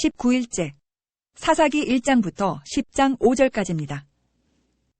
19일째. 사사기 1장부터 10장 5절까지입니다.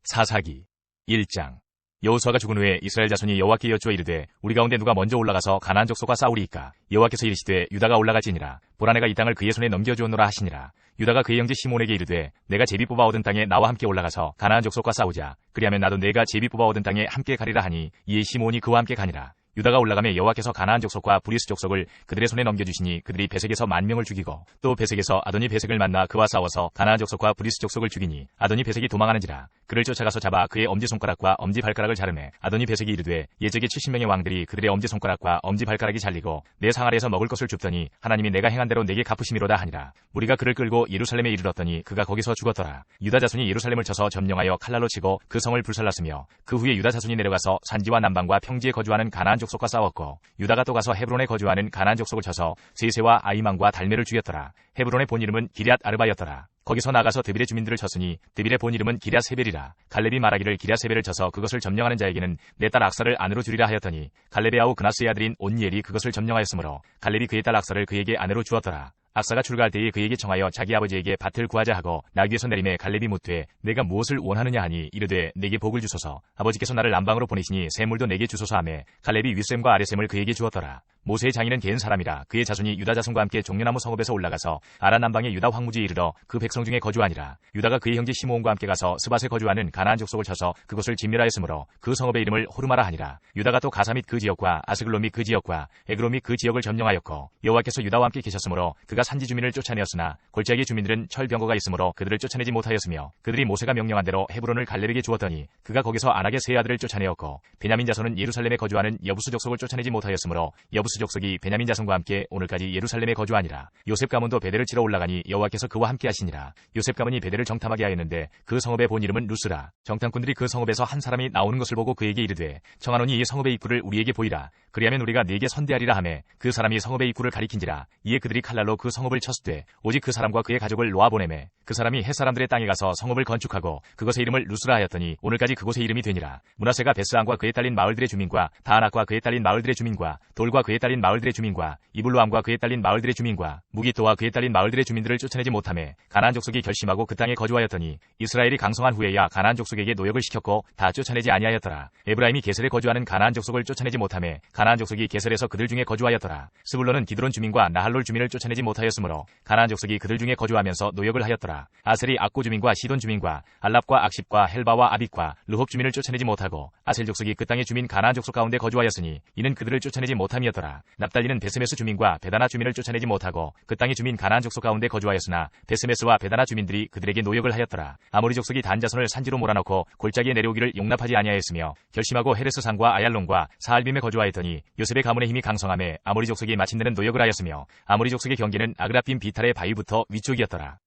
사사기 1장. 여호수아가 죽은 후에 이스라엘 자손이 여호와께 여쭈어 이르되 우리 가운데 누가 먼저 올라가서 가나안 족속과 싸우리이까. 여호와께서 이르시되 유다가 올라갈지니라. 보라 내가 이 땅을 그의 손에 넘겨주었노라 하시니라. 유다가 그의 형제 시몬에게 이르되 내가 제비 뽑아 얻은 땅에 나와 함께 올라가서 가나안 족속과 싸우자. 그리하면 나도 내가 제비 뽑아 얻은 땅에 함께 가리라 하니 이에 시몬이 그와 함께 가니라. 유다가 올라가며 여호와께서 가나안 족속과 브리스 족속을 그들의 손에 넘겨주시니 그들이 베색에서 10,000명을 죽이고 또 베색에서 아도니 베색을 만나 그와 싸워서 가나안 족속과 브리스 족속을 죽이니 아도니 베색이 도망하는지라. 그를 쫓아가서 잡아 그의 엄지손가락과 엄지발가락을 자르매 아도니 베색이 이르되 예적의 70명의 왕들이 그들의 엄지손가락과 엄지발가락이 잘리고 내 상 아래에서 먹을 것을 줍더니 하나님이 내가 행한 대로 내게 갚으심이로다 하니라. 무리가 그를 끌고 예루살렘에 이르렀더니 그가 거기서 죽었더라. 유다 자손이 예루살렘을 쳐서 점령하여 칼날로 치고 그 성을 불살랐으며 그 후에 유다 자손이 내려가서 산지와 남방과 평지에 거주하는 가나안 족속과 싸웠고 유다가 또 가서 헤브론에 거주하는 가나안 족속을 쳐서 세세와 아이만과 달메를 죽였더라. 헤브론의 본 이름은 기럇 아르바였더라. 거기서 나가서 드빌의 주민들을 쳤으니 드빌의 본 이름은 기랴세벨이라. 갈렙이 말하기를 기랴세벨을 쳐서 그것을 점령하는 자에게는 내 딸 악사를 아내로 주리라 하였더니 갈렙의 아우 그나스의 아들인 온니엘이 그것을 점령하였으므로 갈렙이 그의 딸 악사를 그에게 아내로 주었더라. 악사가 출가할 때에 그에게 청하여 자기 아버지에게 밭을 구하자 하고 나귀에서 내림에 갈렙이 묻되 내가 무엇을 원하느냐 하니 이르되 내게 복을 주소서. 아버지께서 나를 남방으로 보내시니 샘물도 내게 주소서 하매 갈렙이 윗샘과 아랫샘을 그에게 주었더라. 모세의 장인은 겐 사람이라. 그의 자손이 유다 자손과 함께 종려나무 성읍에서 올라가서 아라 남방의 유다 황무지에 이르러 그 백성 중에 거주하니라. 유다가 그의 형제 시므온과 함께 가서 스밧에 거주하는 가나안 족속을 쳐서 그것을 진멸하였으므로 그 성읍의 이름을 호르마라 하니라. 유다가 또 가사 및 그 지역과 아스글론 및 그 지역과 에그로 및 그 지역을 점령하였고 여호와께서 유다와 함께 계셨으므로 그가 산지 주민을 쫓아내었으나 골짜기 주민들은 철병거가 있으므로 그들을 쫓아내지 못하였으며 그들이 모세가 명령한 대로 헤브론을 갈렙에게 주었더니 그가 거기서 안악의 세 아들을 쫓아내었고 베냐민 자손은 예루살렘에 거주하는 여부스 족속을 쫓아내지 못하였으므로 여부스 족속이 베냐민 자손과 함께 오늘까지 예루살렘에 거주하니라. 요셉 가문도 베델을 치러 올라가니 여호와께서 그와 함께 하시니라. 요셉 가문이 베델을 정탐하게 하였는데 그 성읍의 본 이름은 루스라. 정탐꾼들이 그 성읍에서 한 사람이 나오는 것을 보고 그에게 이르되 청하노니 이 성읍의 입구를 우리에게 보이라. 그리하면 우리가 네게 선대하리라 하매 그 사람이 성읍의 입구를 가리킨지라. 이에 그들이 칼날로 그 성읍을 쳤으되 오직 그 사람과 그의 가족을 놓아보내매 그 사람이 헷사람들의 땅에 가서 성읍을 건축하고 그것의 이름을 루스라 하였더니 오늘까지 그곳의 이름이 되니라. 므낫세가 베스안과 그에 딸린 마을들의 주민과 다아낙과 그에 딸린 마을들의 주민과 돌과 그에 딸린 마을들의 주민과 이블로암과 그에 딸린 마을들의 주민과 무기토와 그에 딸린 마을들의 주민들을 쫓아내지 못하매 가나안 족속이 결심하고 그 땅에 거주하였더니 이스라엘이 강성한 후에야 가나안 족속에게 노역을 시켰고 다 쫓아내지 아니하였더라. 에브라임이 게셀에 거주하는 가나안 족속을 쫓아내지 못하매 가나안 족속이 게셀에서 그들 중에 거주하였더라. 스불론은 기드론 주민과 나할롤 주민을 쫓아내지 못하였으므로 가나안 족속이 그들 중에 거주하면서 노역을 하였더라. 아셀이 악고 주민과 시돈 주민과 알랍과 악십과 헬바와 아빅과 르홉 주민을 쫓아내지 못하고 아셀 족속이 그 땅의 주민 가나안 족속 가운데 거주하였으니 이는 그들을 쫓아내지 못함이었더라. 납달리는 베스메스 주민과 베다나 주민을 쫓아내지 못하고 그 땅의 주민 가나안 족속 가운데 거주하였으나 베스메스와 베다나 주민들이 그들에게 노역을 하였더라. 아모리 족속이 단 자손을 산지로 몰아넣고 골짜기에 내려오기를 용납하지 아니하였으며 결심하고 헤레스 산과 아얄론과 사알빔에 거주하였더니 요셉의 가문의 힘이 강성함에 아모리 족속이 마침내는 노역을 하였으며 아모리 족속의 경계는 아그라빔 비탈의 바위부터 위쪽이었더라.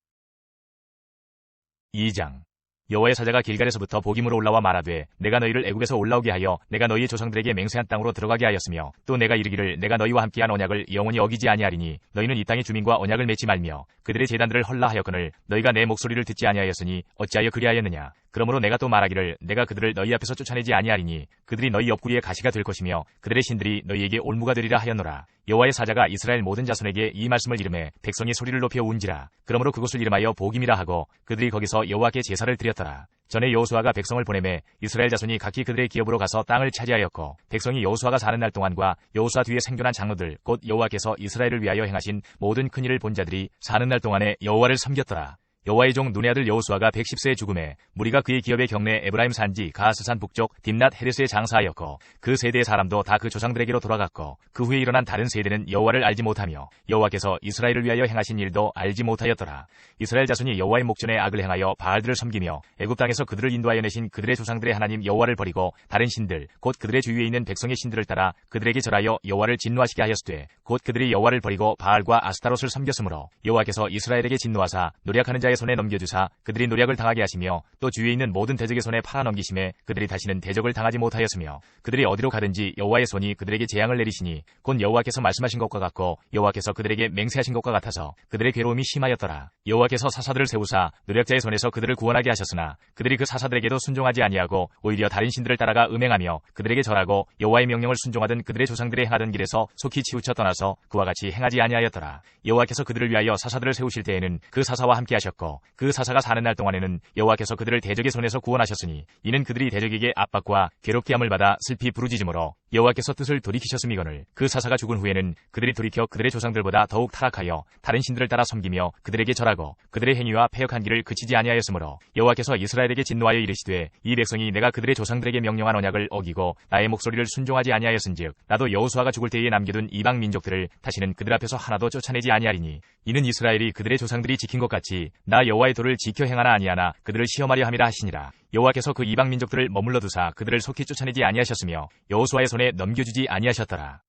2장. 여호와의 사자가 길갈에서부터 복임으로 올라와 말하되 내가 너희를 애굽에서 올라오게 하여 내가 너희의 조상들에게 맹세한 땅으로 들어가게 하였으며 또 내가 이르기를 내가 너희와 함께한 언약을 영원히 어기지 아니하리니 너희는 이 땅의 주민과 언약을 맺지 말며 그들의 제단들을 헐라 하였거늘 너희가 내 목소리를 듣지 아니하였으니 어찌하여 그리하였느냐. 그러므로 내가 또 말하기를 내가 그들을 너희 앞에서 쫓아내지 아니하리니 그들이 너희 옆구리에 가시가 될 것이며 그들의 신들이 너희에게 올무가 되리라 하였노라. 여호와의 사자가 이스라엘 모든 자손에게 이 말씀을 이르매 백성이 소리를 높여 운지라. 그러므로 그곳을 이름하여 복임이라 하고 그들이 거기서 여호와께 제사를 드렸더라. 전에 여호수아가 백성을 보내매 이스라엘 자손이 각기 그들의 기업으로 가서 땅을 차지하였고 백성이 여호수아가 사는 날 동안과 여호수아 뒤에 생존한 장로들 곧 여호와께서 이스라엘을 위하여 행하신 모든 큰 일을 본 자들이 사는 날 동안에 여호와를 섬겼더라. 여호와의 종 눈의 아들 여호수아가 110세에 죽음에 무리가 그의 기업의 경내 에브라임 산지 가하스산 북쪽 딥낫 헤레스에 장사하였고 그 세대의 사람도 다 그 조상들에게로 돌아갔고 그 후에 일어난 다른 세대는 여호와를 알지 못하며 여호와께서 이스라엘을 위하여 행하신 일도 알지 못하였더라. 이스라엘 자손이 여호와의 목전에 악을 행하여 바알들을 섬기며 애굽 땅에서 그들을 인도하여 내신 그들의 조상들의 하나님 여호와를 버리고 다른 신들 곧 그들의 주위에 있는 백성의 신들을 따라 그들에게 절하여 여호와를 진노하시게 하였으되 곧 그들이 여호와를 버리고 바알과 아스타롯을 섬겼으므로 여호와께서 이스라엘에게 진노하사 노력하는 자의 손에 넘겨주사 그들이 노력을 당하게 하시며 또 주위에 있는 모든 대적의 손에 팔아넘기심에 그들이 다시는 대적을 당하지 못하였으며 그들이 어디로 가든지 여호와의 손이 그들에게 재앙을 내리시니 곧 여호와께서 말씀하신 것과 같고 여호와께서 그들에게 맹세하신 것과 같아서 그들의 괴로움이 심하였더라. 여호와께서 사사들을 세우사 노략자의 손에서 그들을 구원하게 하셨으나 그들이 그 사사들에게도 순종하지 아니하고 오히려 다른 신들을 따라가 음행하며 그들에게 절하고 여호와의 명령을 순종하던 그들의 조상들의 행하던 길에서 속히 치우쳐 떠나서 그와 같이 행하지 아니하였더라. 여호와께서 그들을 위하여 사사들을 세우실 때에는 그 사사와 함께 하셨고 그 사사가 사는 날 동안에는 여호와께서 그들을 대적의 손에서 구원하셨으니 이는 그들이 대적에게 압박과 괴롭게 함을 받아 슬피 부르짖음으로 여호와께서 뜻을 돌이키셨음이거늘 그 사사가 죽은 후에는 그들이 돌이켜 그들의 조상들보다 더욱 타락하여 다른 신들을 따라 섬기며 그들에게 절하고 그들의 행위와 패역한 길을 그치지 아니하였으므로 여호와께서 이스라엘에게 진노하여 이르시되 이 백성이 내가 그들의 조상들에게 명령한 언약을 어기고 나의 목소리를 순종하지 아니하였은즉 나도 여호수아가 죽을 때에 남겨둔 이방 민족들을 다시는 그들 앞에서 하나도 쫓아내지 아니하리니 이는 이스라엘이 그들의 조상들이 지킨 것 같이 나 여호와의 도를 지켜 행하나 아니하나 그들을 시험하려 함이라 하시니라. 여호와께서 그 이방 민족들을 머물러 두사 그들을 속히 쫓아내지 아니하셨으며 여호수아의 손에 넘겨주지 아니하셨더라.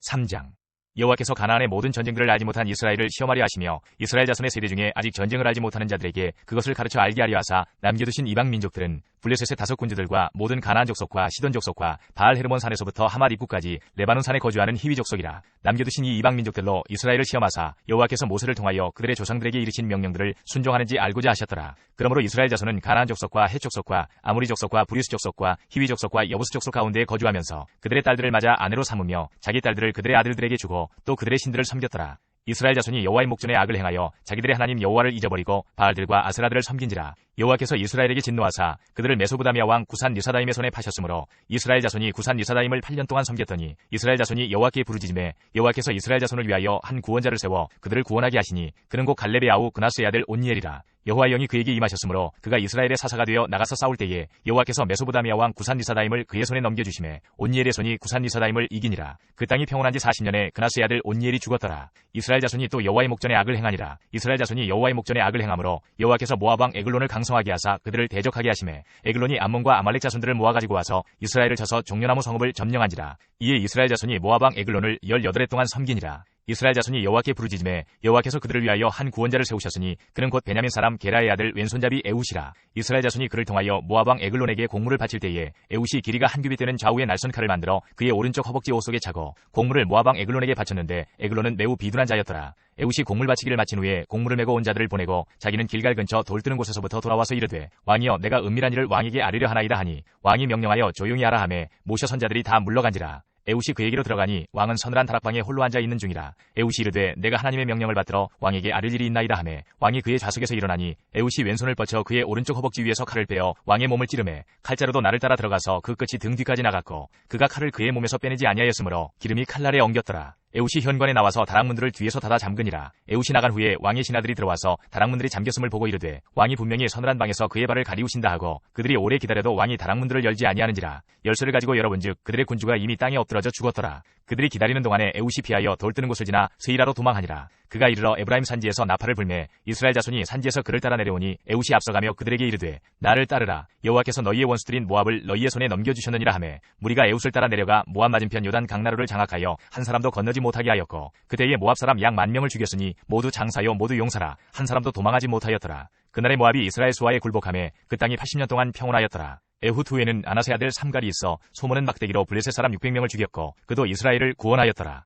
3장 여호와께서 가나안의 모든 전쟁들을 알지 못한 이스라엘을 시험하려 하시며 이스라엘 자손의 세대 중에 아직 전쟁을 알지 못하는 자들에게 그것을 가르쳐 알게 하려 하사 남겨두신 이방 민족들은 블레셋의 5 군주들과 모든 가나안 족속과 시돈 족속과 바알 헤르몬 산에서부터 하맛 입구까지 레바논 산에 거주하는 히위 족속이라. 남겨두신 이 이방 민족들로 이스라엘을 시험하사 여호와께서 모세를 통하여 그들의 조상들에게 이르신 명령들을 순종하는지 알고자 하셨더라. 그러므로 이스라엘 자손은 가나안 족속과 헷 족속과 아모리 족속과 브리스 족속과 히위 족속과 여부스 족속 가운데에 거주하면서 그들의 딸들을 맞아 아내로 삼으며 자기 딸들을 그들의 아들들에게 주고 또 그들의 신들을 섬겼더라. 이스라엘 자손이 여호와의 목전에 악을 행하여 자기들의 하나님 여호와를 잊어버리고 바알들과 아세라들을 섬긴지라. 여호와께서 이스라엘에게 진노하사 그들을 메소보다미아 왕 구산 리사다임의 손에 파셨으므로 이스라엘 자손이 구산 리사다임을 8년 동안 섬겼더니 이스라엘 자손이 여호와께 부르짖음에 여호와께서 이스라엘 자손을 위하여 한 구원자를 세워 그들을 구원하게 하시니 그는 곧 갈렙의 아우 그나스의 아들 온니엘이라. 여호와의 영이 그에게 임하셨으므로 그가 이스라엘의 사사가 되어 나가서 싸울 때에 여호와께서 메소보다미아 왕 구산 리사다임을 그의 손에 넘겨주심에 온니엘의 손이 구산 리사다임을 이기니라. 그 땅이 평온한 지 40년에 그나스의 아들 온니엘이 죽었더라. 이스라엘 자손이 또 여호와의 목전에 악을 행하니라. 이스라엘 자손이 여호와의 목전에 악을 행하므로 여호와께서 모압 왕 에글론을 강성하게 하사 그들을 대적하게 하심에 에글론이 암몬과 아말렉 자손들을 모아가지고 와서 이스라엘을 쳐서 종려나무 성읍을 점령한지라. 이에 이스라엘 자손이 모압 왕 에글론을 18해 동안 섬기니라. 이스라엘 자손이 여호와께 부르짖음에 여호와께서 그들을 위하여 한 구원자를 세우셨으니 그는 곧 베냐민 사람 게라의 아들 왼손잡이 에훗이라. 이스라엘 자손이 그를 통하여 모압 왕 에글론에게 곡물을 바칠 때에 에훗이 길이가 한 규빗 되는 좌우의 날선 칼을 만들어 그의 오른쪽 허벅지 옷 속에 차고 곡물을 모압 왕 에글론에게 바쳤는데 에글론은 매우 비둔한 자였더라. 에훗이 곡물 바치기를 마친 후에 곡물을 메고 온 자들을 보내고 자기는 길갈 근처 돌 뜨는 곳에서부터 돌아와서 이르되 왕이여 내가 은밀한 일을 왕에게 아뢰려 하나이다 하니 왕이 명령하여 조용히 하라 하매 모셔 선자들이 다 물러간지라. 에훗이 그에게로 들어가니 왕은 서늘한 다락방에 홀로 앉아 있는 중이라. 에훗이 이르되 내가 하나님의 명령을 받들어 왕에게 아뢰 일이 있나이다 하매 왕이 그의 좌석에서 일어나니 에훗이 왼손을 뻗쳐 그의 오른쪽 허벅지 위에서 칼을 빼어 왕의 몸을 찌르매 칼자루도 나를 따라 들어가서 그 끝이 등 뒤까지 나갔고 그가 칼을 그의 몸에서 빼내지 아니하였으므로 기름이 칼날에 엉겼더라. 에훗이 현관에 나와서 다락문들을 뒤에서 닫아 잠그니라. 에훗이 나간 후에 왕의 신하들이 들어와서 다락문들이 잠겼음을 보고 이르되 왕이 분명히 서늘한 방에서 그의 발을 가리우신다 하고 그들이 오래 기다려도 왕이 다락문들을 열지 아니하는지라. 열쇠를 가지고 열어본즉 그들의 군주가 이미 땅에 엎드러져 죽었더라. 그들이 기다리는 동안에 에훗이 피하여 돌 뜨는 곳을 지나 스이라로 도망하니라. 그가 이르러 에브라임 산지에서 나팔을 불매 이스라엘 자손이 산지에서 그를 따라 내려오니 에훗이 앞서가며 그들에게 이르되 나를 따르라. 여호와께서 너희의 원수들인 모압을 너희의 손에 넘겨주셨느니라 하매 무리가 에훗을 따라 내려가 모압 맞은편 요단 강나루를 장악하여 한 사람도 건너지 못하게 하였고 그때에 모압 사람 약 10,000명을 죽였으니 모두 장사요 모두 용사라. 한 사람도 도망하지 못하였더라. 그날에 모압이 이스라엘 수하에 굴복하매 그 땅이 80년 동안 평온하였더라. 에훗 후에는 아나세 아들 삼갈이 있어 소문은 막대기로 블레셋 사람 600명을 죽였고 그도 이스라엘을 구원하였더라.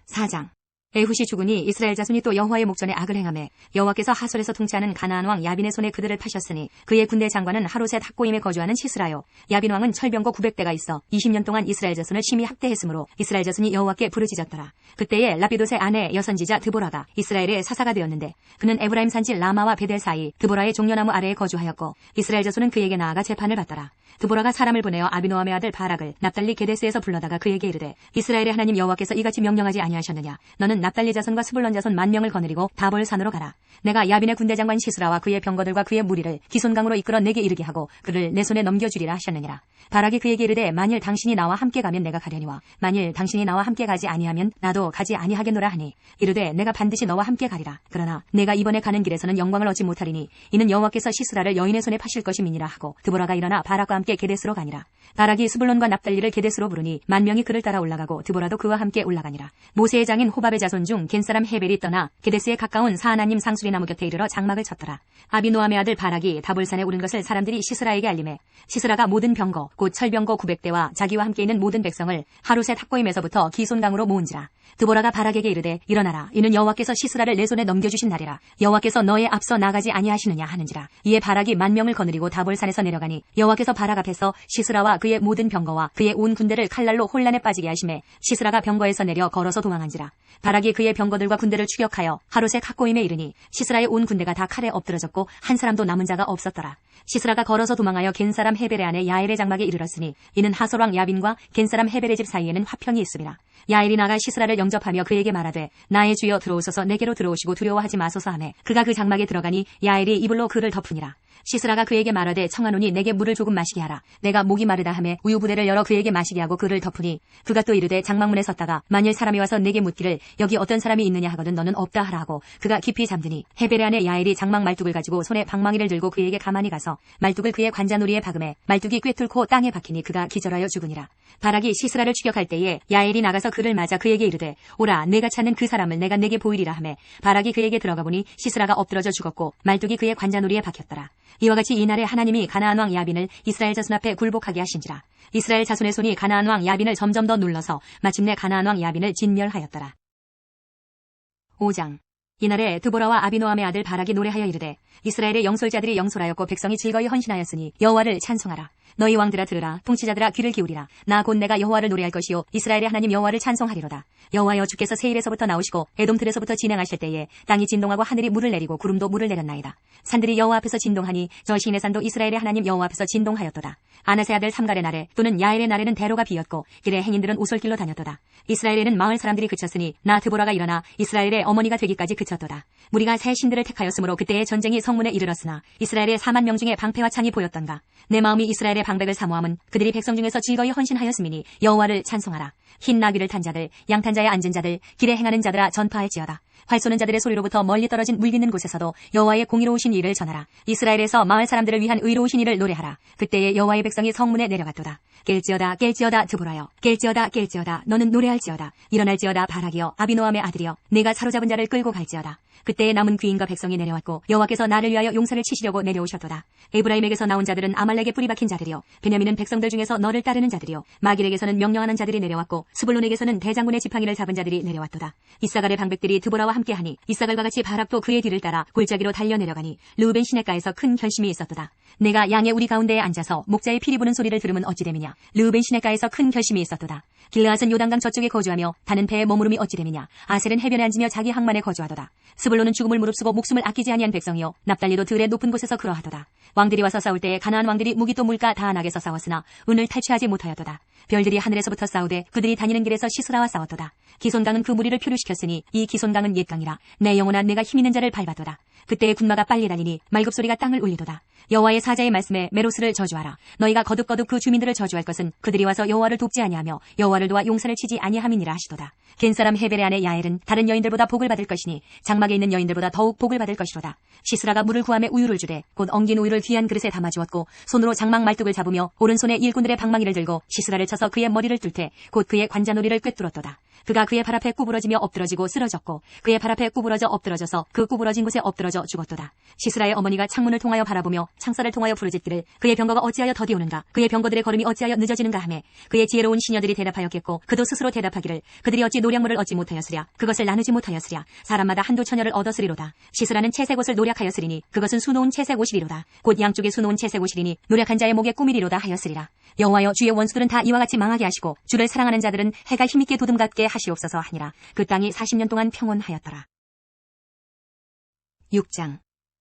4장 에훗이 죽으니 이스라엘 자손이 또 여호와의 목전에 악을 행하매 여호와께서 하솔에서 통치하는 가나안 왕 야빈의 손에 그들을 파셨으니 그의 군대 장관은 하롯의 탁고임에 거주하는 시스라요. 야빈 왕은 철병거 900대가 있어 20년 동안 이스라엘 자손을 심히 학대했으므로 이스라엘 자손이 여호와께 부르짖었더라. 그때에 라피돗의 아내 여선지자 드보라가 이스라엘의 사사가 되었는데 그는 에브라임 산지 라마와 베델 사이 드보라의 종려나무 아래에 거주하였고 이스라엘 자손은 그에게 나아가 재판을 받더라. 드보라가 사람을 보내어 아비노함의 아들 바락을 납달리 게데스에서 불러다가 그에게 이르되 이스라엘의 하나님 여호와께서 이같이 명령하지 아니하셨느냐. 너는 납달리 자손과 스불론 자손 10,000명을 거느리고 다볼 산으로 가라. 내가 야빈의 군대 장관 시스라와 그의 병거들과 그의 무리를 기손강으로 이끌어 내게 이르게 하고 그를 내 손에 넘겨주리라 하셨느니라. 바락이 그에게 이르되 만일 당신이 나와 함께 가면 내가 가려니와 만일 당신이 나와 함께 가지 아니하면 나도 가지 아니하겠노라 하니 이르되 내가 반드시 너와 함께 가리라. 그러나 내가 이번에 가는 길에서는 영광을 얻지 못하리니 이는 여호와께서 시스라를 여인의 손에 파실 것임이니라 하고 드보라가 일어나 바락과 함께 함께 게데스로 가니라. 바락이 스불론과 납달리를 게데스로 부르니 10,000명이 그를 따라 올라가고 드보라도 그와 함께 올라가니라. 모세의 장인 호밥의 자손 중 겐사람 헤벨이 떠나 게데스에 가까운 사하나님 상수리나무 곁에 이르러 장막을 쳤더라. 아비노함의 아들 바락이 다볼산에 오른 것을 사람들이 시스라에게 알림해 시스라가 모든 병거 곧 철병거 900대와 자기와 함께 있는 모든 백성을 하루셋 탁고임에서부터 기손강으로 모은지라. 드보라가 바락에게 이르되 일어나라. 이는 여호와께서 시스라를 내 손에 넘겨주신 날이라. 여호와께서 너의 앞서 나가지 아니하시느냐 하는지라. 이에 바락이 10,000명을 거느리고 다볼산에서 내려가니 여호와께서 바락 앞에서 시스라와 그의 모든 병거와 그의 온 군대를 칼날로 혼란에 빠지게 하심에 시스라가 병거에서 내려 걸어서 도망한지라. 바락이 그의 병거들과 군대를 추격하여 하루셋 핫고임에 이르니 시스라의 온 군대가 다 칼에 엎드러졌고 한 사람도 남은 자가 없었더라. 시스라가 걸어서 도망하여 겐사람 헤벨의 아내 야엘의 장막에 이르렀으니 이는 하솔왕 야빈과 겐사람 헤벨의 집 사이에는 화평이 있음이라. 야엘이 나가 시스라를 영접하며 그에게 말하되 나의 주여 들어오소서 내게로 들어오시고 두려워하지 마소서 하매 그가 그 장막에 들어가니 야엘이 이불로 그를 덮으니라. 시스라가 그에게 말하되 청하노니 내게 물을 조금 마시게 하라. 내가 목이 마르다 하매 우유 부대를 열어 그에게 마시게 하고 그를 덮으니 그가 또 이르되 장막문에 섰다가 만일 사람이 와서 내게 묻기를 여기 어떤 사람이 있느냐 하거든 너는 없다 하라 하고 그가 깊이 잠드니 헤벨의 아내 야엘이 장막 말뚝을 가지고 손에 방망이를 들고 그에게 가만히 가서 말뚝을 그의 관자놀이에 박음에 말뚝이 꿰뚫고 땅에 박히니 그가 기절하여 죽으니라. 바락이 시스라를 추격할 때에 야엘이 나가서 그를 맞아 그에게 이르되 오라 내가 찾는 그 사람을 내가 내게 보이리라 하매 바락이 그에게 들어가 보니 시스라가 엎드러져 죽었고 말뚝이 그의 관자놀이에 박혔더라. 이와 같이 이날에 하나님이 가나안 왕 야빈을 이스라엘 자손 앞에 굴복하게 하신지라. 이스라엘 자손의 손이 가나안 왕 야빈을 점점 더 눌러서 마침내 가나안 왕 야빈을 진멸하였더라. 5장. 이날에 드보라와 아비노함의 아들 바락이 노래하여 이르되 이스라엘의 영솔자들이 영솔하였고 백성이 즐거이 헌신하였으니 여호와를 찬송하라. 너희 왕들아 들으라. 통치자들아 귀를 기울이라. 나 곧 내가 여호와를 노래할 것이요 이스라엘의 하나님 여호와를 찬송하리로다. 여호와여 주께서 세일에서부터 나오시고 에돔틀에서부터 진행하실 때에 땅이 진동하고 하늘이 물을 내리고 구름도 물을 내렸나이다. 산들이 여호와 앞에서 진동하니 저 시내 산도 이스라엘의 하나님 여호와 앞에서 진동하였도다. 아나세 아들 삼갈의 날에 또는 야엘의 날에는 대로가 비었고 길에 행인들은 오솔길로 다녔도다. 이스라엘에는 마을 사람들이 그쳤으니 나 드보라가 일어나 이스라엘의 어머니가 되기까지 그쳤도다. 무리가 새 신들을 택하였으므로 그때의 전쟁이 성문에 이르렀으나 이스라엘의 40,000명 중에 방패와 창이 보였던가. 내 마음이 이스라엘의 방백을 사모함은 그들이 백성 중에서 즐거이 헌신하였음이니 여호와를 찬송하라. 흰 나귀를 탄 자들 양탄 자에 앉은 자들 길에 행하는 자들아 전파할지어다. 활 쏘는 자들의 소리로부터 멀리 떨어진 물 깃는 곳에서도 여호와의 공의로우신 일을 전하라. 이스라엘에서 마을 사람들을 위한 의로우신 일을 노래하라. 그때에 여호와의 백성이 성문에 내려갔도다. 깰지어다 깰지어다 드보라여 깰지어다 깰지어다 너는 노래할지어다. 일어날지어다 바락이여 아비노함의 아들이여 내가 사로잡은 자를 끌고 갈지어다. 그때에 남은 귀인과 백성이 내려왔고 여호와께서 나를 위하여 용사를 치시려고 내려오셨도다. 에브라임에게서 나온 자들은 아말렉에 뿌리 박힌 자들이요 베냐민은 백성들 중에서 너를 따르는 자들이요 마길에게서는 명령하는 자들이 내려왔고 스불론에게서는 대장군의 지팡이를 잡은 자들이 내려왔도다. 이사갈의 방백들이 드보라와 함께하니 이사갈과 같이 바락도 그의 뒤를 따라 골짜기로 달려 내려가니 르우벤 시냇가에서 큰 결심이 있었도다. 내가 양의 우리 가운데에 앉아서 목자의 피리 부는 소리를 들으면 어찌 됨이냐. 르우벤 시냇가에서 큰 결심이 있었도다. 길르앗은 요단강 저쪽에 거주하며 다는 배에 머무름이 어찌 됨이냐. 아셀은 해변에 앉으며 자기 항만에 거주하도다. 스불론은 죽음을 무릅쓰고 목숨을 아끼지 아니한 백성이요 납달리도 들의 높은 곳에서 그러하도다. 왕들이 와서 싸울 때에 가나안 왕들이 무기또 물가 다한악에서 싸웠으나 은을 탈취하지 못하였도다. 별들이 하늘에서부터 싸우되 그들이 다니는 길에서 시스라와 싸웠도다. 기손강은 그 무리를 표류시켰으니 이 기손강은 옛강이라. 내 영혼아 내가 힘있는 자를 밟아도다. 그때의 군마가 빨리 달리니 말급소리가 땅을 울리도다. 여호와의 사자의 말씀에 메로스를 저주하라. 너희가 거듭거듭 그 주민들을 저주할 것은 그들이 와서 여호와를 돕지 아니하며 여호와를 도와 용사를 치지 아니함이니라 하시도다. 겐사람 헤벨의 아내 야엘은 다른 여인들보다 복을 받을 것이니 장막에 있는 여인들보다 더욱 복을 받을 것이로다. 시스라가 물을 구함에 우유를 주되 곧 엉긴 우유를 귀한 그릇에 담아주었고 손으로 장막 말뚝을 잡으며 오른손에 일꾼들의 방망이를 들고 시스라를 쳐서 그의 머리를 뚫되 곧 그의 관자놀이를 꿰뚫었도다. 그가 그의 발 앞에 구부러지며 엎드러지고 쓰러졌고 그의 발 앞에 구부러져 엎드러져서 그 구부러진 곳에 엎드러져 죽었도다. 시스라의 어머니가 창문을 통하여 바라보며 창살을 통하여 부르짖기를 그의 병거가 어찌하여 더디 오는가 그의 병거들의 걸음이 어찌하여 늦어지는가 하매 그의 지혜로운 시녀들이 대답하였겠고 그도 스스로 대답하기를 그들이 어찌 노량물을 얻지 못하였으랴 그것을 나누지 못하였으랴 사람마다 한두 처녀를 얻었으리로다. 시스라는 채색 옷을 노략하였으리니 그것은 수놓은 채색 옷이리로다. 곧 양쪽에 수놓은 채색 옷이리니 노략한 자의 목에 꾸미리로다 하였으리라. 여호와여 주의 원수들은 다 이와 같이 망하게 하시고 주를 사랑하는 자들은 해가 힘있게 도둠같게 하시옵소서 하니라. 그 땅이 40년 동안 평온하였더라. 6장.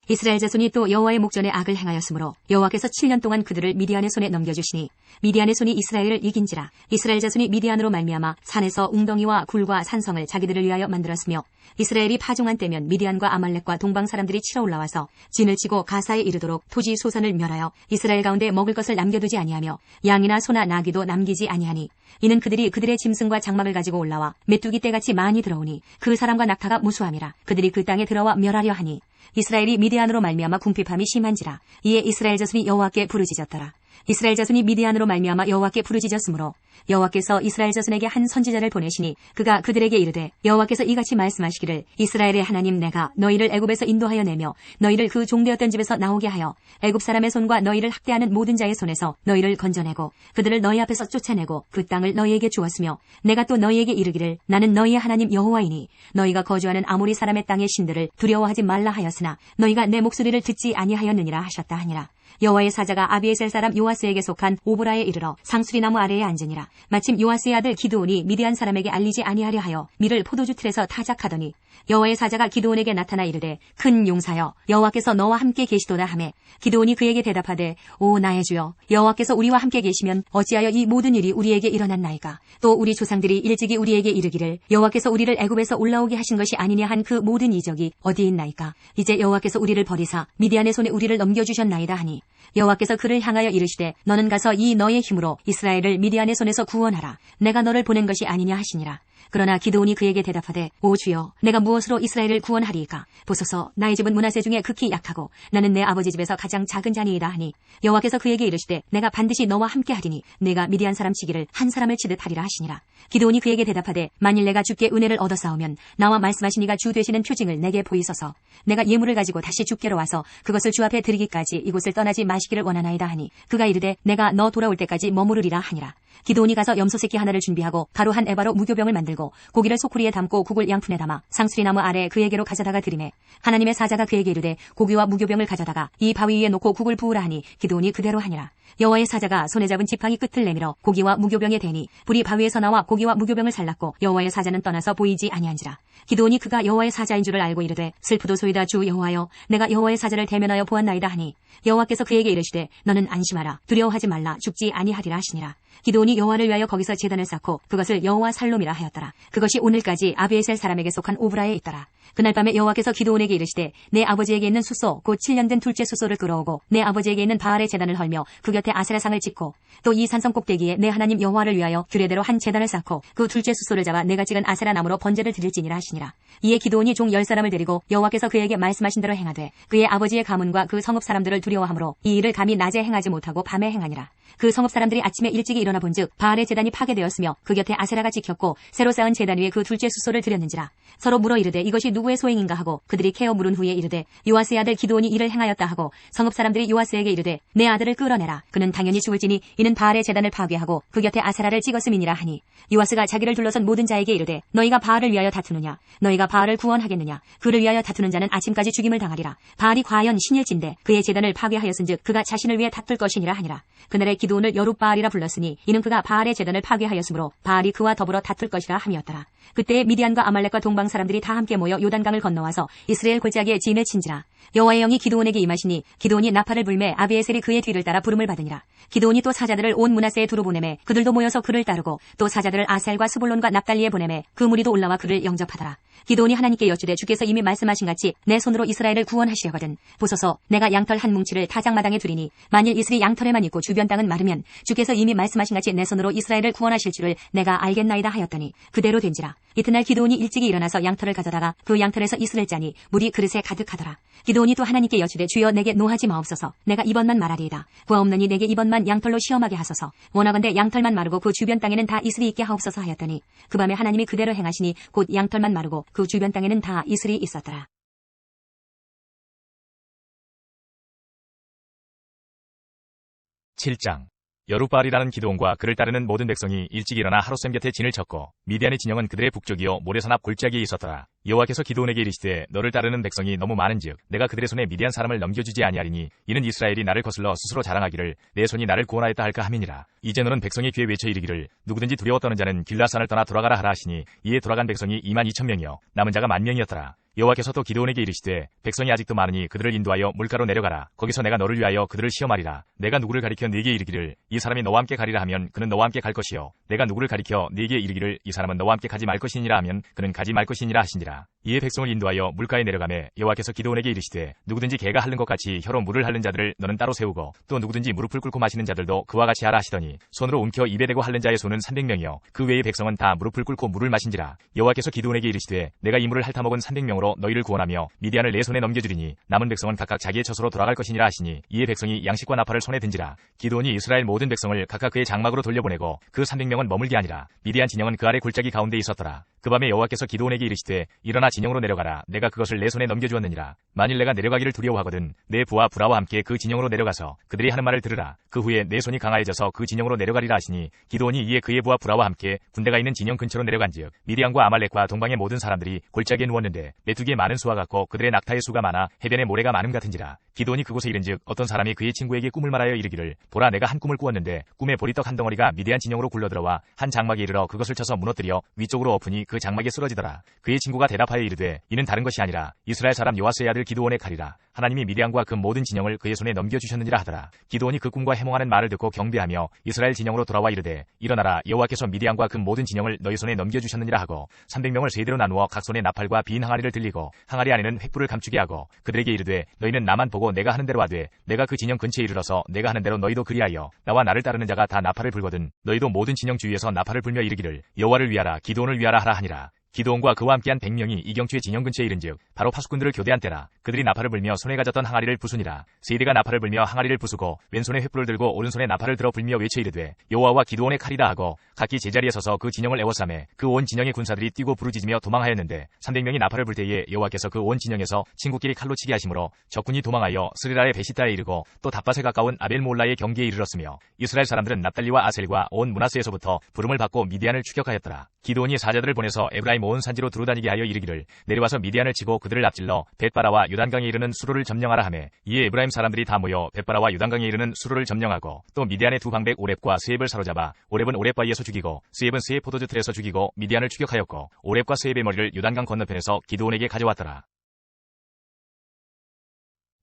이스라엘 자손이 또 여호와의 목전에 악을 행하였으므로 여호와께서 7년 동안 그들을 미디안의 손에 넘겨주시니 미디안의 손이 이스라엘을 이긴지라. 이스라엘 자손이 미디안으로 말미암아 산에서 웅덩이와 굴과 산성을 자기들을 위하여 만들었으며 이스라엘이 파종한 때면 미디안과 아말렉과 동방 사람들이 치러 올라와서 진을 치고 가사에 이르도록 토지 소산을 멸하여 이스라엘 가운데 먹을 것을 남겨두지 아니하며 양이나 소나 나귀도 남기지 아니하니 이는 그들이 그들의 짐승과 장막을 가지고 올라와 메뚜기 떼같이 많이 들어오니 그 사람과 낙타가 무수함이라. 그들이 그 땅에 들어와 멸하려 하니 이스라엘이 미디안으로 말미암아 궁핍함이 심한지라. 이에 이스라엘 자손이 여호와께 부르짖었더라. 이스라엘 자손이 미디안으로 말미암아 여호와께 부르짖었으므로 여호와께서 이스라엘 자손에게 한 선지자를 보내시니 그가 그들에게 이르되 여호와께서 이같이 말씀하시기를 이스라엘의 하나님 내가 너희를 애굽에서 인도하여 내며 너희를 그 종되었던 집에서 나오게 하여 애굽 사람의 손과 너희를 학대하는 모든 자의 손에서 너희를 건져내고 그들을 너희 앞에서 쫓아내고 그 땅을 너희에게 주었으며 내가 또 너희에게 이르기를 나는 너희의 하나님 여호와이니 너희가 거주하는 아모리 사람의 땅의 신들을 두려워하지 말라 하였으나 너희가 내 목소리를 듣지 아니하였느니라 하셨다 하니라. 여호와의 사자가 아비에셀 사람 요아스에게 속한 오브라에 이르러 상수리나무 아래에 앉으니라. 마침 요아스의 아들 기드온이 미디안 사람에게 알리지 아니하려 하여 밀을 포도주 틀에서 타작하더니 여호와의 사자가 기드온에게 나타나 이르되 큰 용사여 여호와께서 너와 함께 계시도다 하매 기드온이 그에게 대답하되 오 나의 주여 여호와께서 우리와 함께 계시면 어찌하여 이 모든 일이 우리에게 일어났나이까. 또 우리 조상들이 일찍이 우리에게 이르기를 여호와께서 우리를 애굽에서 올라오게 하신 것이 아니냐 한 그 모든 이적이 어디 있나이까. 이제 여호와께서 우리를 버리사 미디안의 손에 우리를 넘겨주셨나이다 하니 여호와께서 그를 향하여 이르시되 너는 가서 이 너의 힘으로 이스라엘을 미디안의 손에서 구원하라. 내가 너를 보낸 것이 아니냐 하시니라. 그러나 기드온이 그에게 대답하되 오 주여 내가 무엇으로 이스라엘을 구원하리이까. 보소서 나의 집은 므낫세 중에 극히 약하고 나는 내 아버지 집에서 가장 작은 자니이다 하니 여호와께서 그에게 이르시되 내가 반드시 너와 함께 하리니 내가 미디안 사람 치기를 한 사람을 치듯 하리라 하시니라. 기드온이 그에게 대답하되 만일 내가 주께 은혜를 얻어 싸우면 나와 말씀하신 이가 주 되시는 표징을 내게 보이소서. 내가 예물을 가지고 다시 주께로 와서 그것을 주 앞에 드리기까지 이곳을 떠나지 마시기를 원하나이다 하니 그가 이르되 내가 너 돌아올 때까지 머무르리라 하니라. 기드온이 가서 염소 새끼 하나를 준비하고 가루 한 에바로 무교병을 만들고 고기를 소쿠리에 담고 국을 양푼에 담아 상수리나무 아래 그에게로 가져다가 드리매 하나님의 사자가 그에게 이르되 고기와 무교병을 가져다가 이 바위 위에 놓고 국을 부으라 하니 기드온이 그대로 하니라. 여호와의 사자가 손에 잡은 지팡이 끝을 내밀어 고기와 무교병에 대니 불이 바위에서 나와 고기와 무교병을 살랐고 여호와의 사자는 떠나서 보이지 아니한지라. 기드온이 그가 여호와의 사자인 줄을 알고 이르되 슬프도소이다 주 여호와여 내가 여호와의 사자를 대면하여 보았나이다 하니 여호와께서 그에게 이르시되 너는 안심하라 두려워하지 말라 죽지 아니하리라 하시니라. 기드온이 여호와를 위하여 거기서 제단을 쌓고 그것을 여호와 살롬이라 하였더라. 그것이 오늘까지 아비에셀 사람에게 속한 오브라에 있더라. 그날 밤에 여호와께서 기드온에게 이르시되 내 아버지에게 있는 숫소 곧 7년 된 둘째 숫소를 끌어오고 내 아버지에게 있는 바알의 제단을 헐며 그 곁에 아세라상을 찍고 또 이 산성 꼭대기에 내 하나님 여호와를 위하여 규례대로 한 제단을 쌓고 그 둘째 숫소를 잡아 내가 찍은 아세라 나무로 번제를 드릴지니라 하시니라. 이에 기드온이 종 10사람을 데리고 여호와께서 그에게 말씀하신 대로 행하되 그의 아버지의 가문과 그 성읍 사람들을 두려워하므로 이 일을 감히 낮에 행하지 못하고 밤에 행하니라. 그 성읍 사람들이 아침에 일찍이 일어나 본즉 바알의 제단이 파괴되었으며 그 곁에 아세라가 찍혔고 새로 쌓은 제단 위에 그 둘째 숫소를 드렸는지라. 서로 물어 이르되 이것이 누구의 소행인가 하고 그들이 캐어 물은 후에 이르되 요아스의 아들 기드온이 이를 행하였다 하고 성읍 사람들이 요아스에게 이르되 내 아들을 끌어내라. 그는 당연히 죽을지니 이는 바알의 제단을 파괴하고 그 곁에 아세라를 찍었음이니라 하니 요아스가 자기를 둘러선 모든 자에게 이르되 너희가 바알을 위하여 다투느냐 너희가 바알을 구원하겠느냐. 그를 위하여 다투는 자는 아침까지 죽임을 당하리라. 바알이 과연 신일진데 그의 제단을 파괴하였은즉 그가 자신을 위해 다툴 것이니라 하니라. 그날에 기드온을 여룻바알이라 불렀으니 이는 그가 바알의 제단을 파괴하였으므로 바알이 그와 더불어 다툴 것이라 함이었더라. 그때 미디안과 아말렉과 동방 사람들이 다 함께 모여 요단강을 건너와서 이스라엘 골짜기에 진을 친지라. 여호와의 영이 기드온에게 임하시니 기드온이 나팔을 불매 아비에셀이 그의 뒤를 따라 부름을 받으니라. 기드온이 또 사자들을 온 므낫세에 두루 보내매 그들도 모여서 그를 따르고 또 사자들을 아셀과 스불론과 납달리에 보내매 그 무리도 올라와 그를 영접하더라. 기드온이 하나님께 여쭈되 주께서 이미 말씀하신 같이 내 손으로 이스라엘을 구원하시려거든 보소서 내가 양털 한 뭉치를 타작마당에 두리니 만일 이슬이 양털에만 있고 주변 땅은 마르면 주께서 이미 말씀하신 같이 내 손으로 이스라엘을 구원하실 줄을 내가 알겠나이다 하였더니 그대로 된지라. 이튿날 기드온이 일찍이 일어나서 양털을 가져다가 그 양털에서 이슬을 짜니 물이 그릇에 가득하더라. 기드온이 또 하나님께 여쭈되 주여 내게 노하지 마옵소서. 내가 이번만 말하리이다. 구하 없느니 내게 이번만 양털로 시험하게 하소서. 원하건대 양털만 마르고 그 주변 땅에는 다 이슬이 있게 하옵소서 하였더니 그 밤에 하나님이 그대로 행하시니 곧 양털만 마르고 그 주변 땅에는 다 이슬이 있었더라. 7장 여룻바알이라는 기드온과 그를 따르는 모든 백성이 일찍 일어나 하롯셈 곁에 진을 쳤고 미디안의 진영은 그들의 북쪽이요 모래산 앞 골짜기에 있었더라. 여호와께서 기드온에게 이르시되 너를 따르는 백성이 너무 많은즉 내가 그들의 손에 미디안 사람을 넘겨주지 아니하리니 이는 이스라엘이 나를 거슬러 스스로 자랑하기를 내 손이 나를 구원하였다 할까 함이니라. 이제 너는 백성의 귀에 외쳐 이르기를 누구든지 두려워 떠는 자는 길라산을 떠나 돌아가라 하라 하시니 이에 돌아간 백성이 22,000명이요 남은 자가 10,000명이었더라. 여호와께서 또 기드온에게 이르시되 백성이 아직도 많으니 그들을 인도하여 물가로 내려가라. 거기서 내가 너를 위하여 그들을 시험하리라. 내가 누구를 가리켜 네게 이르기를 이 사람이 너와 함께 가리라 하면 그는 너와 함께 갈 것이요 내가 누구를 가리켜 네게 이르기를 이 사람은 너와 함께 가지 말 것이니라 하면 그는 가지 말 것이니라 하시니라. 이에 백성을 인도하여 물가에 내려가매 여호와께서 기드온에게 이르시되 누구든지 개가 핥는 것 같이 혀로 물을 핥는 자들을 너는 따로 세우고 또 누구든지 무릎을 꿇고 마시는 자들도 그와 같이 하라 하시더니 손으로 움켜 입에 대고 핥는 자의 수는 300명이요 그 외의 백성은 다 무릎을 꿇고 물을 마신지라. 여호와께서 기드온에게 이르시되 내가 이 물을 핥아먹은 300명으로 손으로 너희를 구원하며 미디안을 내 손에 넘겨주리니 남은 백성은 각각 자기의 처소로 돌아갈 것이니라 하시니 이에 백성이 양식과 나팔을 손에 든지라. 기드온이 이스라엘 모든 백성을 각각 그의 장막으로 돌려보내고 그 300명은 머물게 하니라. 미디안 진영은 그 아래 골짜기 가운데 있었더라. 그 밤에 여호와께서 기드온에게 이르시되 일어나 진영으로 내려가라. 내가 그것을 내 손에 넘겨주었느니라. 만일 내가 내려가기를 두려워하거든 내 부하 브라와 함께 그 진영으로 내려가서 그들이 하는 말을 들으라. 그 후에 내 손이 강하여져서 그 진영으로 내려가리라 하시니 기드온이 이에 그의 부하 브라와 함께 군대가 있는 진영 근처로 내려간즉 미디안과 아말렉과 동방의 모든 사람들이 골짜기에 누웠는데 메뚜기의 많은 수와 같고 그들의 낙타의 수가 많아 해변의 모래가 많음 같은지라. 기드온이 그곳에 이른즉 어떤 사람이 그의 친구에게 꿈을 말하여 이르기를 보라 내가 한 꿈을 꾸었는데 꿈에 보리떡 한 덩어리가 미디안 진영으로 굴러들어와 한 장막에 이르러 그것을 쳐서 무너뜨려 위쪽으로 엎으니 그 장막에 쓰러지더라. 그의 친구가 대답하여 이르되 이는 다른 것이 아니라 이스라엘 사람 요아스의 아들 기드온의 칼이라. 하나님이 미디안과 그 모든 진영을 그의 손에 넘겨주셨느니라 하더라. 기드온이 그 꿈과 해몽하는 말을 듣고 경배하며 이스라엘 진영으로 돌아와 이르되 일어나라 여호와께서 미디안과 그 모든 진영을 너희 손에 넘겨주셨느니라 하고 300명을 세대로 나누어 각 손에 나팔과 빈 항아리를 들리고 항아리 안에는 횃불을 감추게 하고 그들에게 이르되 너희는 나만 보고 내가 하는 대로 하되 내가 그 진영 근처에 이르러서 내가 하는 대로 너희도 그리하여 나와 나를 따르는 자가 다 나팔을 불거든 너희도 모든 진영 주위에서 나팔을 불며 이르기를 여호와를 위하라 기드온을 위하라 하라 하니라. 기드온과 그와 함께한 100명이 이경추의 진영 근처에 이른즉 바로 파수꾼들을 교대한 때라. 그들이 나팔을 불며 손에 가졌던 항아리를 부수니라. 세대가 나팔을 불며 항아리를 부수고 왼손에 횃불을 들고 오른손에 나팔을 들어 불며 외쳐 이르되 여호와와 기드온의 칼이다 하고 각기 제자리에 서서 그 진영을 에워싸매 그 온 진영의 군사들이 뛰고 부르짖으며 도망하였는데 300명이 나팔을 불 때에 여호와께서 그 온 진영에서 친구끼리 칼로 치게 하심으로 적군이 도망하여 스리라의 베시다에 이르고 또 답밭에 가까운 아벨몰라의 경계에 이르렀으며 이스라엘 사람들은 납달리와 아셀과 온 므낫세에서부터 부름을 받고 미디안을 추격하였더라. 기드온이 사자들을 보내서 에브라임 온 산지로 두루다니게 하여 이르기를 내려와서 미디안을 치고 그들을 앞질러 벳바라와 유단강에 이르는 수로를 점령하라 하매 이에 에브라임 사람들이 다 모여 벳바라와 유단강에 이르는 수로를 점령하고 또 미디안의 두 방백 오렙과 스앱을 사로잡아 오렙은 오렙 바위에서 죽이고 스앱은 스앱 포도주 틀에서 죽이고 미디안을 추격하였고 오렙과 스앱의 머리를 유단강 건너편에서 기드온에게 가져왔더라.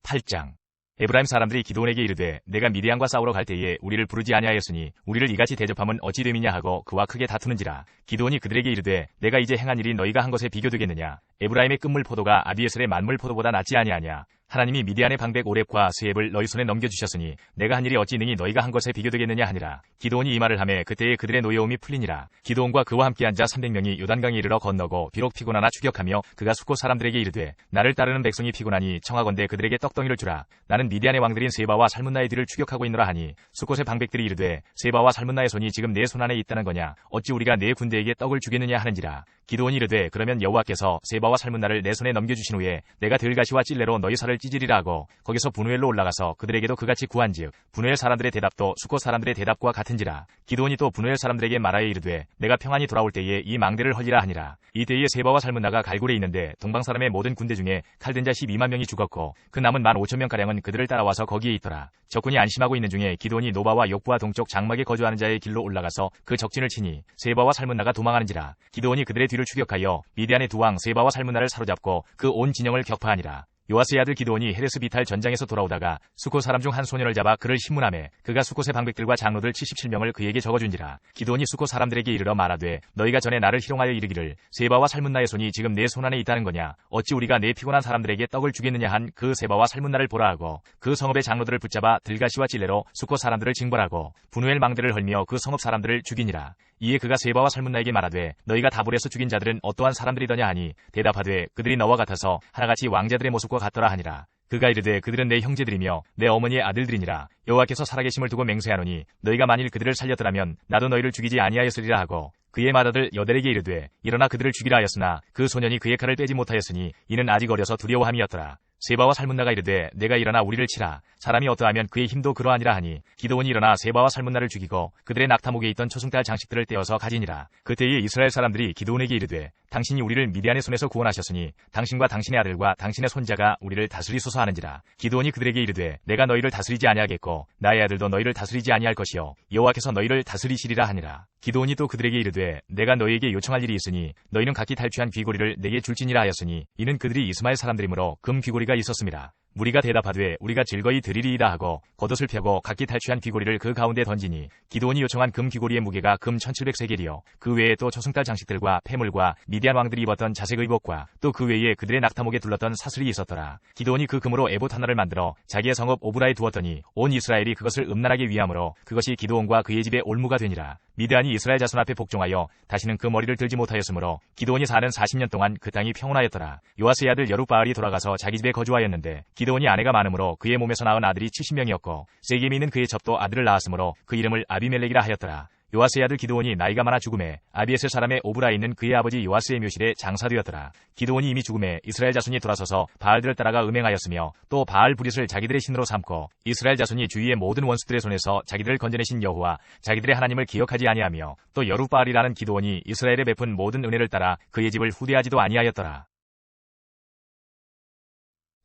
8장 에브라임 사람들이 기드온에게 이르되 내가 미디안과 싸우러 갈 때에 우리를 부르지 아니하였으니 우리를 이같이 대접함은 어찌 됨이냐 하고 그와 크게 다투는지라. 기드온이 그들에게 이르되 내가 이제 행한 일이 너희가 한 것에 비교되겠느냐. 에브라임의 끝물 포도가 아비에셀의 만물 포도보다 낫지 아니하냐. 하나님이 미디안의 방백 오렙과 스앱을 너희 손에 넘겨주셨으니 내가 한 일이 어찌 능히 너희가 한 것에 비교되겠느냐 하니라. 기드온이 이 말을 하매 그때에 그들의 노여움이 풀리니라. 기드온과 그와 함께 앉아 300명이 요단강에 이르러 건너고 비록 피곤하나 추격하며 그가 숫곳 사람들에게 이르되 나를 따르는 백성이 피곤하니 청하건대 그들에게 떡덩이를 주라. 나는 미디안의 왕들인 세바와 살문나의 뒤를 추격하고 있노라 하니 숫곳의 방백들이 이르되 세바와 살문나의 손이 지금 내 손 안에 있다는 거냐. 어찌 우리가 내 군대에게 떡을 주겠느냐 하는지라. 기드온이 이르되 그러면 여호와께서 세바와 살문나를 내 손에 넘겨주신 후에 내가 들가시와 찔레로 너희 살을 찢으리라 하고 거기서 분우엘로 올라가서 그들에게도 그같이 구한즉 분우엘 사람들의 대답도 숫곳 사람들의 대답과 같은지라. 기드온이 또 분우엘 사람들에게 말하여 이르되 내가 평안히 돌아올 때에 이 망대를 헐리라 하니라. 이때에 세바와 살문나가 갈굴에 있는데 동방 사람의 모든 군대 중에 칼든 자 12만 명이 죽었고 그 남은 15,000명가량은 그들을 따라와서 거기에 있더라. 적군이 안심하고 있는 중에 기드온이 노바와 욕부와 동쪽 장막에 거주하는 자의 길로 올라가서 그 적진을 치니 세바와 살문나가 도망하는지라. 기드온이 그들의 뒤를 추격하여 미디안의 두 왕 세바와 살문나를 사로잡고 그 온 진영을 격파하니라. 요아스의 아들 기드온이 헤레스 비탈 전장에서 돌아오다가 수코 사람 중 한 소년을 잡아 그를 신문하매 그가 수코의 방백들과 장로들 77명을 그에게 적어준지라. 기드온이 수코 사람들에게 이르러 말하되 너희가 전에 나를 희롱하여 이르기를 세바와 살문나의 손이 지금 내 손 안에 있다는 거냐. 어찌 우리가 내 피곤한 사람들에게 떡을 주겠느냐 한 그 세바와 살문나를 보라 하고 그 성읍의 장로들을 붙잡아 들가시와 찔레로 수코 사람들을 징벌하고 분우엘 망대를 헐며 그 성읍 사람들을 죽이니라. 이에 그가 세바와 살문나에게 말하되 너희가 다불에서 죽인 자들은 어떠한 사람들이더냐 하니 대답하되 그들이 너와 같아서 하나같이 왕자들의 모습과 같더라 하니라. 그가 이르되 그들은 내 형제들이며 내 어머니의 아들들이니라. 여호와께서 살아계심을 두고 맹세하노니 너희가 만일 그들을 살렸더라면 나도 너희를 죽이지 아니하였으리라 하고 그의 맏아들 여델에게 이르되 일어나 그들을 죽이라 하였으나 그 소년이 그의 칼을 빼지 못하였으니 이는 아직 어려서 두려워함이었더라. 세바와 살문나가 이르되 내가 일어나 우리를 치라. 사람이 어떠하면 그의 힘도 그러하니라 하니 기드온이 일어나 세바와 살문나를 죽이고 그들의 낙타목에 있던 초승달 장식들을 떼어서 가지니라. 그때에 이스라엘 사람들이 기드온에게 이르되 당신이 우리를 미디안의 손에서 구원하셨으니 당신과 당신의 아들과 당신의 손자가 우리를 다스리소서 하는지라. 기드온이 그들에게 이르되 내가 너희를 다스리지 아니하겠고 나의 아들도 너희를 다스리지 아니할 것이요 여호와께서 너희를 다스리시리라 하니라. 기드온이 또 그들에게 이르되 내가 너희에게 요청할 일이 있으니 너희는 각기 탈취한 귀고리를 내게 줄지니라 하였으니 이는 그들이 이스마엘 사람들이므로 금 귀고리가 있었습니다. 무리가 대답하되 우리가 즐거이 드리리이다 하고 겉옷을 펴고 각기 탈취한 귀고리를 그 가운데 던지니 기드온이 요청한 금 귀고리의 무게가 금 1700세겔이요 그 외에 또 초승달 장식들과 폐물과 미디안 왕들이 입었던 자색 의복과 또 그 외에 그들의 낙타목에 둘렀던 사슬이 있었더라. 기드온이 그 금으로 에봇 하나를 만들어 자기의 성읍 오브라에 두었더니 온 이스라엘이 그것을 음란하게 위함으로 그것이 기드온과 그의 집의 올무가 되니라. 미드안이 이스라엘 자손 앞에 복종하여 다시는 그 머리를 들지 못하였으므로 기드온이 사는 40년 동안 그 땅이 평온하였더라. 요아스의 아들 여룻바알이 돌아가서 자기 집에 거주하였는데 기드온이 아내가 많으므로 그의 몸에서 낳은 아들이 70명이었고 세겜에 있는 그의 첩도 아들을 낳았으므로 그 이름을 아비멜렉이라 하였더라. 요아스의 아들 기드온이 나이가 많아 죽음에 아비에셀 사람의 오브라에 있는 그의 아버지 요아스의 묘실에 장사되었더라. 기드온이 이미 죽음에 이스라엘 자손이 돌아서서 바알들을 따라가 음행하였으며 또 바알 브릿을 자기들의 신으로 삼고 이스라엘 자손이 주위의 모든 원수들의 손에서 자기들을 건져내신 여호와 자기들의 하나님을 기억하지 아니하며 또 여룻바알이라는 기드온이 이스라엘에 베푼 모든 은혜를 따라 그의 집을 후대하지도 아니하였더라.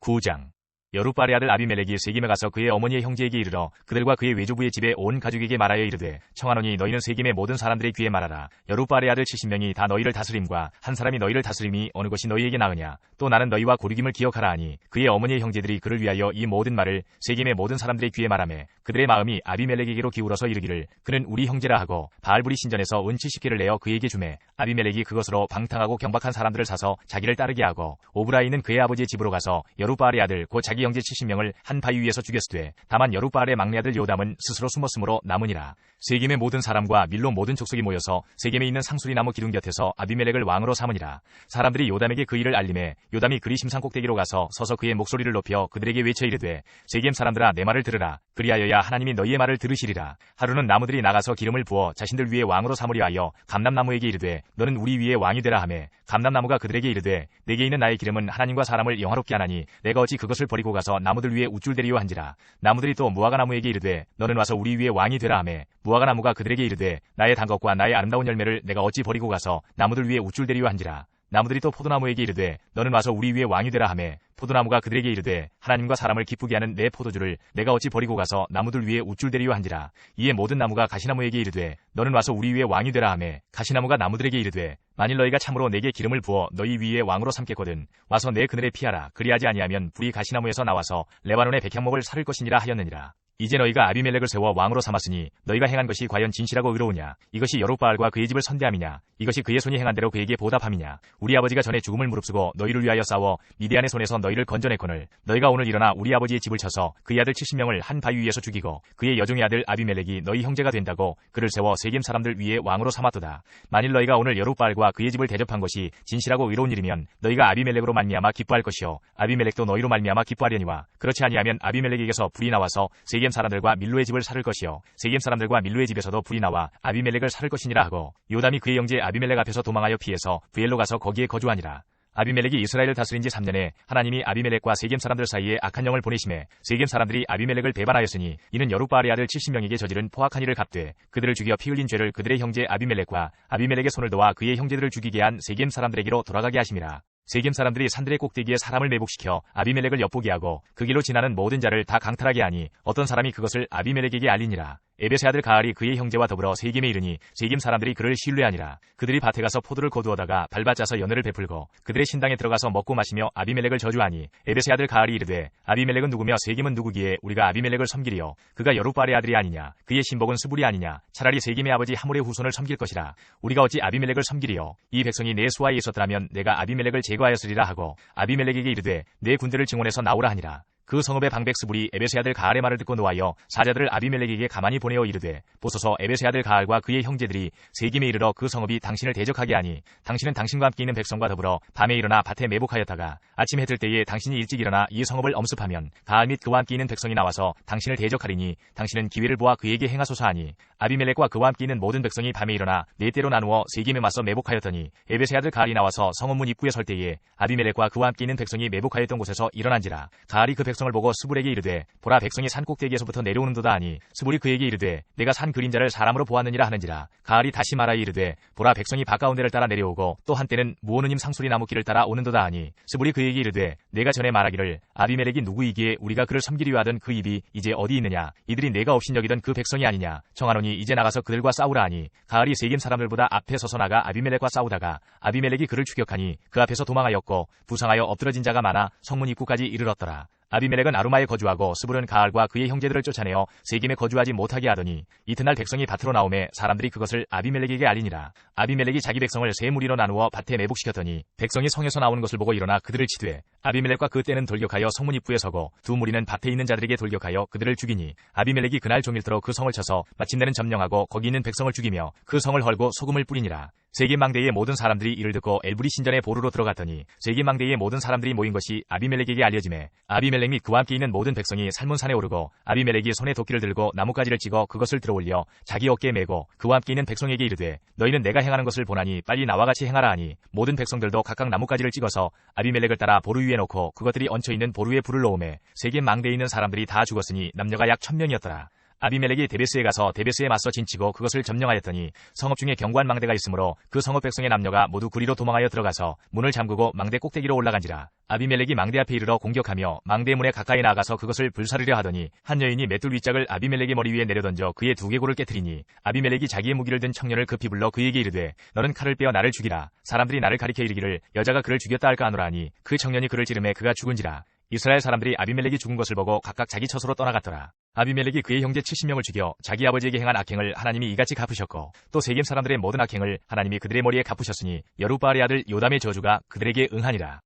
9장 여룻바알의 아들 아비멜렉이 세겜에 가서 그의 어머니의 형제에게 이르러 그들과 그의 외조부의 집에 온 가족에게 말하여 이르되 청하노니 너희는 세겜의 모든 사람들의 귀에 말하라. 여룻바알의 아들 70명이 다 너희를 다스림과 한 사람이 너희를 다스림이 어느 것이 너희에게 나으냐. 또 나는 너희와 고르김을 기억하라 하니 그의 어머니의 형제들이 그를 위하여 이 모든 말을 세겜의 모든 사람들의 귀에 말하매 그들의 마음이 아비멜렉에게로 기울어서 이르기를 그는 우리 형제라 하고 바알브리 신전에서 은 70개를 내어 그에게 주매 아비멜렉이 그것으로 방탕하고 경박한 사람들을 사서 자기를 따르게 하고 오브라에 있는 그의 아버지의 집으로 가서 여룻바알의 아들 곧 자기 형제 70명을 한 바위 위에서 죽였으되 다만 여룻바알의 막내 아들 요담은 스스로 숨었으므로 남으니라. 세겜의 모든 사람과 밀로 모든 족속이 모여서 세겜에 있는 상수리 나무 기둥 곁에서 아비멜렉을 왕으로 삼으니라. 사람들이 요담에게 그 일을 알림해 요담이 그리 심산 꼭대기로 가서 서서 그의 목소리를 높여 그들에게 외쳐 이르되 세겜 사람들아 내 말을 들으라. 그리하여야 하나님이 너희의 말을 들으시리라. 하루는 나무들이 나가서 기름을 부어 자신들 위에 왕으로 삼으려 하여 감람나무에게 이르되 너는 우리 위에 왕이 되라 하매 감람나무가 그들에게 이르되 내게 있는 나의 기름은 하나님과 사람을 영화롭게 하나니 내가 어찌 그것을 버리고 가서 나무들 위에 우쭐대리요 한지라. 나무들이 또 무화과 나무에게 이르되 너는 와서 우리 위에 왕이 되라 하매 무화과 나무가 그들에게 이르되 나의 단 것과 나의 아름다운 열매를 내가 어찌 버리고 가서 나무들 위에 우쭐대리요 한지라. 나무들이 또 포도나무에게 이르되 너는 와서 우리 위에 왕이 되라 하매 포도나무가 그들에게 이르되 하나님과 사람을 기쁘게 하는 내 포도주를 내가 어찌 버리고 가서 나무들 위에 우쭐대리요 한지라. 이에 모든 나무가 가시나무에게 이르되 너는 와서 우리 위에 왕이 되라 하매 가시나무가 나무들에게 이르되 만일 너희가 참으로 내게 기름을 부어 너희 위에 왕으로 삼겠거든 와서 내 그늘에 피하라. 그리하지 아니하면 불이 가시나무에서 나와서 레바논의 백향목을 사를 것이니라 하였느니라. 이제 너희가 아비멜렉을 세워 왕으로 삼았으니 너희가 행한 것이 과연 진실하고 의로우냐. 이것이 여룻바알과 그의 집을 선대함이냐. 이것이 그의 손이 행한 대로 그에게 보답함이냐. 우리 아버지가 전에 죽음을 무릅쓰고 너희를 위하여 싸워 미디안의 손에서 너희를 건져냈거늘 너희가 오늘 일어나 우리 아버지의 집을 쳐서 그의 아들 70명을 한 바위 위에서 죽이고 그의 여종의 아들 아비멜렉이 너희 형제가 된다고 그를 세워 세겜 사람들 위에 왕으로 삼았도다. 만일 너희가 오늘 여룻바알과 그의 집을 대접한 것이 진실하고 의로운 일이면 너희가 아비멜렉으로 말미암아 기뻐할 것이요 아비멜렉도 너희로 말미암아 기뻐하려니와 그렇지 아니하면 아비멜렉에게서 불이 나와서 세겜 사람들과 밀로의 집을 살을 것이요 세겜 사람들과 밀로의 집에서도 불이 나와 아비멜렉을 살을 것이니라 하고 요담이 그의 형제 아비멜렉 앞에서 도망하여 피해서 브엘로 가서 거기에 거주하니라. 아비멜렉이 이스라엘을 다스린 지 3년에 하나님이 아비멜렉과 세겜 사람들 사이에 악한 영을 보내심에 세겜 사람들이 아비멜렉을 배반하였으니 이는 여룻바알의 아들 70명에게 저지른 포악한 일을 갚되 그들을 죽여 피 흘린 죄를 그들의 형제 아비멜렉과 아비멜렉의 손을 도와 그의 형제들을 죽이게 한 세겜 사람들에게로 돌아가게 하심이라. 세겜 사람들이 산들의 꼭대기에 사람을 매복시켜 아비멜렉을 엿보게 하고 그 길로 지나는 모든 자를 다 강탈하게 하니 어떤 사람이 그것을 아비멜렉에게 알리니라. 에벳의 아들 가알이 그의 형제와 더불어 세겜에 이르니 세겜 사람들이 그를 신뢰하니라. 그들이 밭에 가서 포도를 거두어다가 밟아짜서 연회를 베풀고 그들의 신당에 들어가서 먹고 마시며 아비멜렉을 저주하니 에벳의 아들 가알이 이르되 아비멜렉은 누구며 세겜은 누구기에 우리가 아비멜렉을 섬기리요. 그가 여룻바알의 아들이 아니냐. 그의 신복은 스불이 아니냐. 차라리 세겜의 아버지 하몰의 후손을 섬길 것이라. 우리가 어찌 아비멜렉을 섬기리요. 이 백성이 내 수하에 있었더라면 내가 아비멜렉을 제거하였으리라 하고 아비멜렉에게 이르되 내 군대를 증원해서 나오라 하니라. 그 성읍의 방백 스불이 에벳의 아들 가알의 말을 듣고 노하여 사자들을 아비멜렉에게 가만히 보내어 이르되 보소서 에벳의 아들 가알과 그의 형제들이 세겜에 이르러 그 성읍이 당신을 대적하게 하니 당신은 당신과 함께 있는 백성과 더불어 밤에 일어나 밭에 매복하였다가 아침 해 뜰 때에 당신이 일찍 일어나 이 성읍을 엄습하면 가알 및 그와 함께 있는 백성이 나와서 당신을 대적하리니 당신은 기회를 보아 그에게 행하소서 하니 아비멜렉과 그와 함께 있는 모든 백성이 밤에 일어나 네 때로 나누어 세겜에 맞서 매복하였더니 에벳의 아들 가알이 나와서 성읍문 입구에 설 때에 아비멜렉과 그와 함께 있는 백성이 매복하였던 곳에서 일어난지라. 가알이 그 백성을 보고 스불에게 이르되 보라 백성이 산 꼭대기에서부터 내려오는도다 하니 스불이 그에게 이르되 내가 산 그림자를 사람으로 보았느니라 하는지라. 가알이 다시 말하여 이르되 보라 백성이 바가운데를 따라 내려오고 또 한때는 무오느님 상수리 나무 길을 따라 오는도다 하니 스불이 그에게 이르되 내가 전에 말하기를 아비멜렉이 누구이기에 우리가 그를 섬기려 하던 그 입이 이제 어디 있느냐. 이들이 내가 없인 여기던 그 백성이 아니냐. 청하노니 이제 나가서 그들과 싸우라 하니 가알이 세겜 사람들보다 앞에 서서 나가 아비멜렉과 싸우다가 아비멜렉이 그를 추격하니 그 앞에서 도망하였고 부상하여 엎드러진 자가 많아 성문 입구까지 이르렀더라. 아비멜렉은 아루마에 거주하고 스불은 가알과 그의 형제들을 쫓아내어 세겜에 거주하지 못하게 하더니 이튿날 백성이 밭으로 나오매 사람들이 그것을 아비멜렉에게 알리니라. 아비멜렉이 자기 백성을 세 무리로 나누어 밭에 매복시켰더니 백성이 성에서 나오는 것을 보고 일어나 그들을 치되 아비멜렉과 그 떼는 돌격하여 성문 입구에 서고 두 무리는 밭에 있는 자들에게 돌격하여 그들을 죽이니 아비멜렉이 그날 종일토록 그 성을 쳐서 마침내는 점령하고 거기 있는 백성을 죽이며 그 성을 헐고 소금을 뿌리니라. 세겜 망대의 모든 사람들이 이를 듣고 엘브리 신전의 보루로 들어갔더니 세겜 망대의 모든 사람들이 모인 것이 아비멜렉에게 알려지매 아비멜렉 및 그와 함께 있는 모든 백성이 살문산에 오르고 아비멜렉이 손에 도끼를 들고 나뭇가지를 찍어 그것을 들어올려 자기 어깨에 메고 그와 함께 있는 백성에게 이르되 너희는 내가 행하는 것을 보나니 빨리 나와 같이 행하라 하니 모든 백성들도 각각 나뭇가지를 찍어서 아비멜렉을 따라 보루 위에 놓고 그것들이 얹혀 있는 보루에 불을 놓음에 세겜 망대에 있는 사람들이 다 죽었으니 남녀가 약 1000명이었더라. 아비멜렉이 데베스에 가서 데베스에 맞서 진치고 그것을 점령하였더니 성읍 중에 견고한 망대가 있으므로 그 성읍 백성의 남녀가 모두 구리로 도망하여 들어가서 문을 잠그고 망대 꼭대기로 올라간지라. 아비멜렉이 망대 앞에 이르러 공격하며 망대 문에 가까이 나아가서 그것을 불사르려 하더니 한 여인이 맷돌 윗짝을 아비멜렉의 머리 위에 내려던져 그의 두개골을 깨뜨리니 아비멜렉이 자기의 무기를 든 청년을 급히 불러 그에게 이르되 너는 칼을 빼어 나를 죽이라. 사람들이 나를 가리켜 이르기를 여자가 그를 죽였다 할까 하노라 하니 그 청년이 그를 찌르매 그가 죽은지라. 이스라엘 사람들이 아비멜렉이 죽은 것을 보고 각각 자기 처소로 떠나갔더라. 아비멜렉이 그의 형제 70명을 죽여 자기 아버지에게 행한 악행을 하나님이 이같이 갚으셨고 또 세겜 사람들의 모든 악행을 하나님이 그들의 머리에 갚으셨으니 여룻바알의 아들 요담의 저주가 그들에게 응하니라.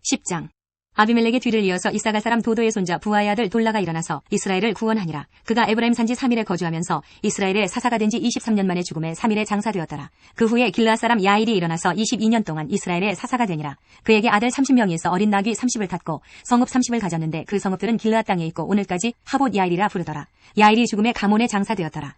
10장. 아비멜렉의 뒤를 이어서 이사갈 사람 도도의 손자 부하의 아들 돌라가 일어나서 이스라엘을 구원하니라. 그가 에브라임 산지 3일에 거주하면서 이스라엘의 사사가 된 지 23년 만에 죽음에 3일에 장사되었더라. 그 후에 길르앗 사람 야일이 일어나서 22년 동안 이스라엘의 사사가 되니라. 그에게 아들 30명이 있어 어린 나귀 30을 탔고 성읍 30을 가졌는데 그 성읍들은 길르앗 땅에 있고 오늘까지 하봇 야일이라 부르더라. 야일이 죽음에 가몬에 장사되었더라.